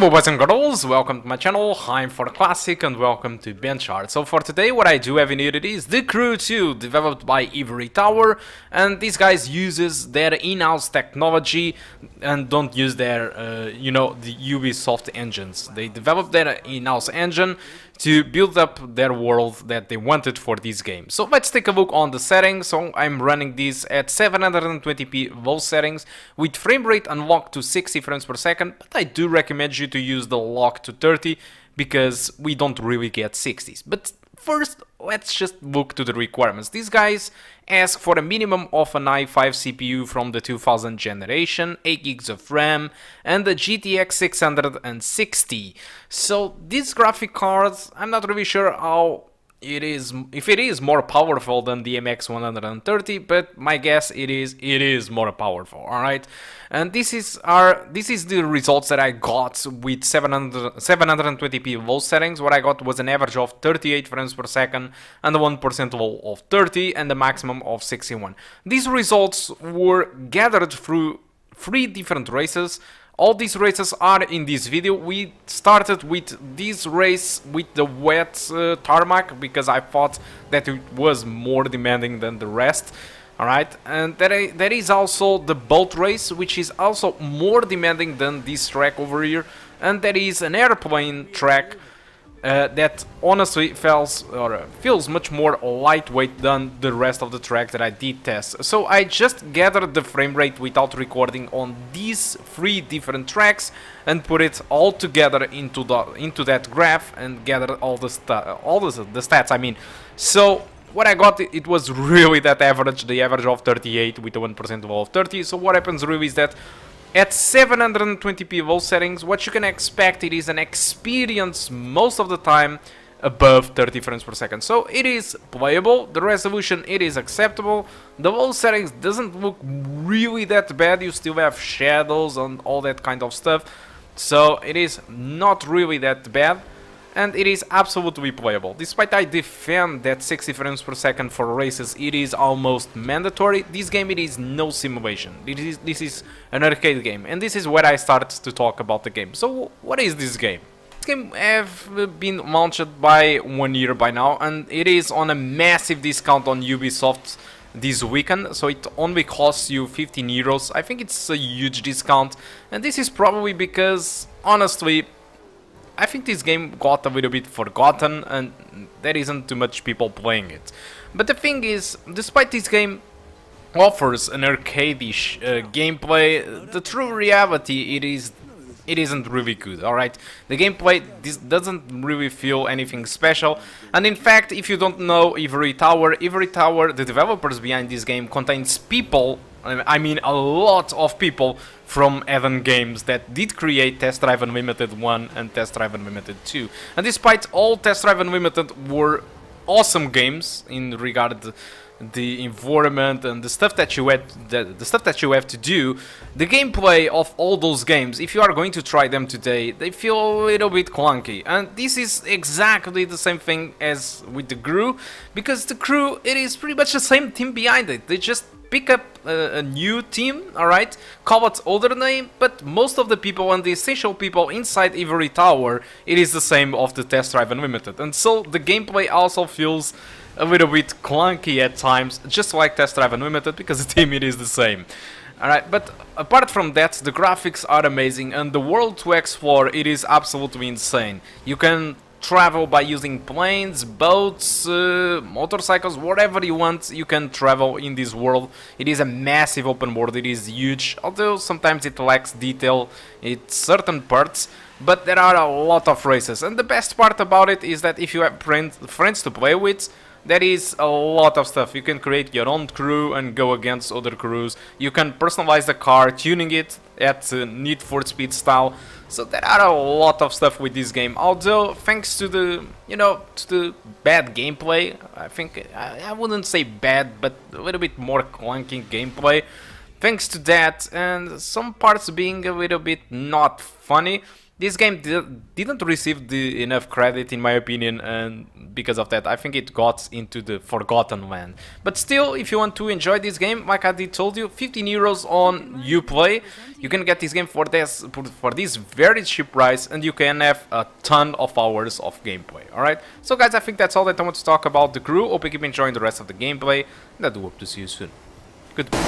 Hello boys and girls, welcome to my channel, I'm For Classic and welcome to BenchART. So for today what I do have in here is The Crew 2, developed by Ivory Tower, and these guys uses their in-house technology and don't use their, the Ubisoft engines. They develop their in-house engine to build up their world that they wanted for this game. So let's take a look on the settings. So I'm running this at 720p low settings with frame rate unlocked to 60 frames per second, but I do recommend you to use the lock to 30 because we don't really get 60s. But first, let's just look to the requirements. These guys ask for a minimum of an i5 CPU from the 2000 generation, 8 gigs of RAM, and the GTX 660. So these graphic cards, I'm not really sure how it is, if it is more powerful than the MX130, but my guess it is more powerful. All right, and this is the results that I got with 720p low settings. What I got was an average of 38 frames per second and a 1% low of 30 and a maximum of 61. These results were gathered through 3 different races. All these races are in this video. We started with this race with the wet tarmac because I thought that it was more demanding than the rest. Alright, and there is also the boat race, which is also more demanding than this track over here. And there is an airplane track that honestly feels much more lightweight than the rest of the track that I did test. So I just gathered the frame rate without recording on these 3 different tracks and put it all together into that graph and gathered all the stats. I mean, so what I got, it was really that average, the average of 38 with a 1% low of 30. So what happens really is that at 720p low settings, what you can expect it is an experience most of the time above 30 frames per second. So it is playable, the resolution it is acceptable, the low settings doesn't look really that bad, you still have shadows and all that kind of stuff. So it is not really that bad. And it is absolutely playable. Despite I defend that 60 frames per second for races, it is almost mandatory. This game, it is no simulation. This is an arcade game, and this is where I start to talk about the game. So what is this game? This game have been launched by 1 year by now, and it is on a massive discount on Ubisoft this weekend, so it only costs you 15 euros. I think it's a huge discount, and this is probably because, honestly, I think this game got a little bit forgotten and there isn't too much people playing it. But the thing is, despite this game offers an arcade-ish gameplay, the true reality it isn't really good, alright? The gameplay doesn't really feel anything special, and in fact, if you don't know Ivory Tower, the developers behind this game, contains people, I mean a lot of people from Eden Games that did create Test Drive Unlimited 1 and Test Drive Unlimited 2. And despite all Test Drive Unlimited were awesome games in regard to the environment and the stuff that you have to do, the gameplay of all those games, if you are going to try them today, they feel a little bit clunky. And this is exactly the same thing as with the Crew, because the Crew, it is pretty much the same team behind it. They just pick up a new team, alright, call it older name, but most of the people and the essential people inside Ivory Tower, it is the same of the Test Drive Unlimited. And so the gameplay also feels a little bit clunky at times, just like Test Drive Unlimited, because the team it is the same. Alright, but apart from that, the graphics are amazing and the world to explore, it is absolutely insane. You can travel by using planes, boats, motorcycles, whatever you want, you can travel in this world. It is a massive open world, it is huge, although sometimes it lacks detail in certain parts, but there are a lot of races. And the best part about it is that if you have friends to play with, there is a lot of stuff. You can create your own crew and go against other crews. You can personalize the car, tuning it at Need for Speed style. So there are a lot of stuff with this game. Although, thanks to the, to the bad gameplay, I think, I wouldn't say bad, but a little bit more clunky gameplay. Thanks to that, and some parts being a little bit not funny, This game didn't receive enough credit, in my opinion, and because of that, I think it got into the forgotten land. But still, if you want to enjoy this game, like I did told you, 15 euros on Uplay, you can get this game for this very cheap price, and you can have a ton of hours of gameplay. Alright, so guys, I think that's all that I want to talk about the crew. Hope you keep enjoying the rest of the gameplay, and I do hope to see you soon. Goodbye.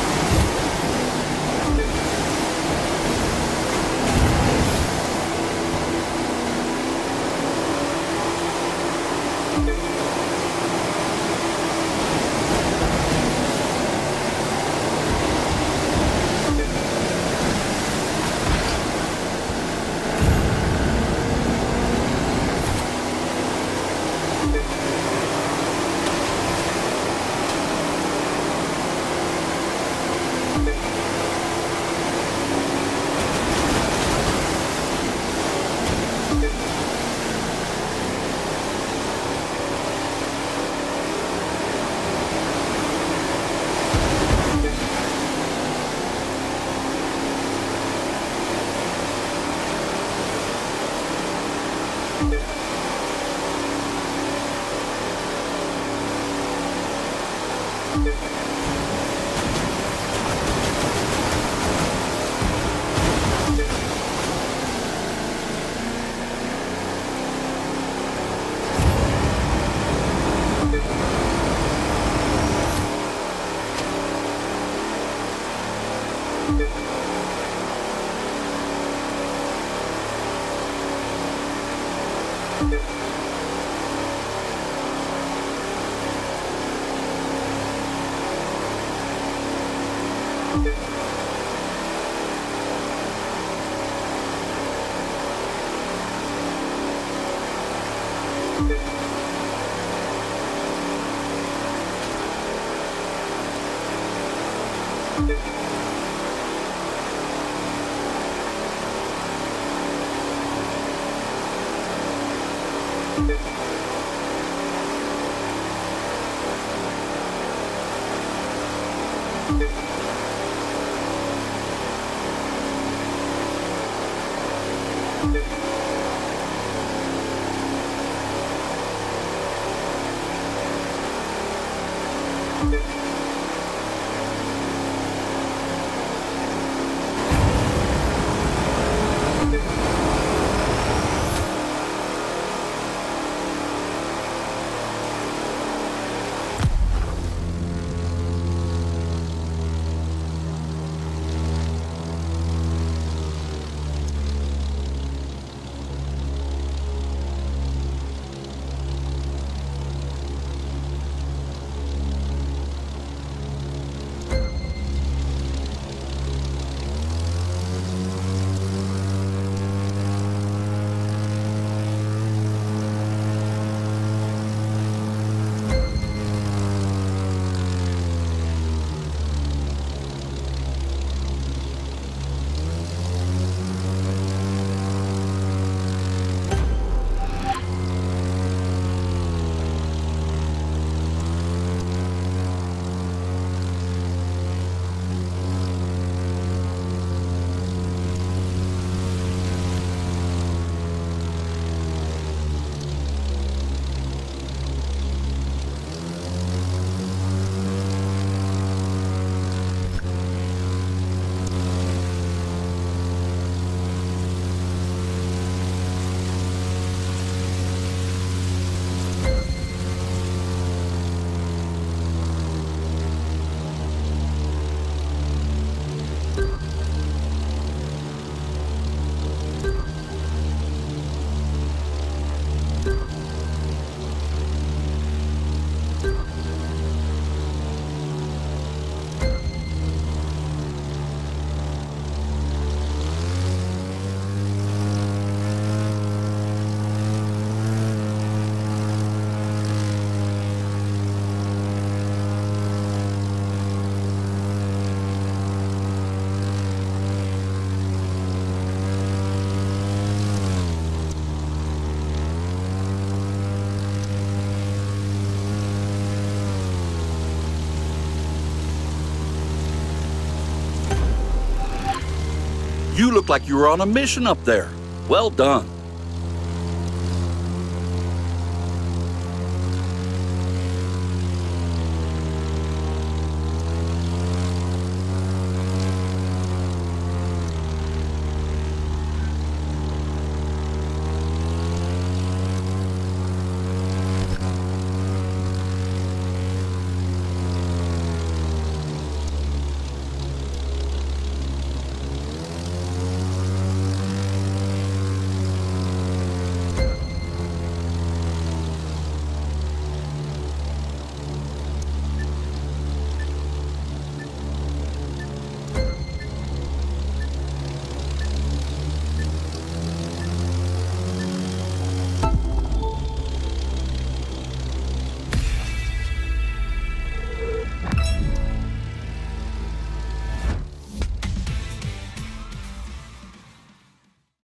You look like you were on a mission up there. Well done.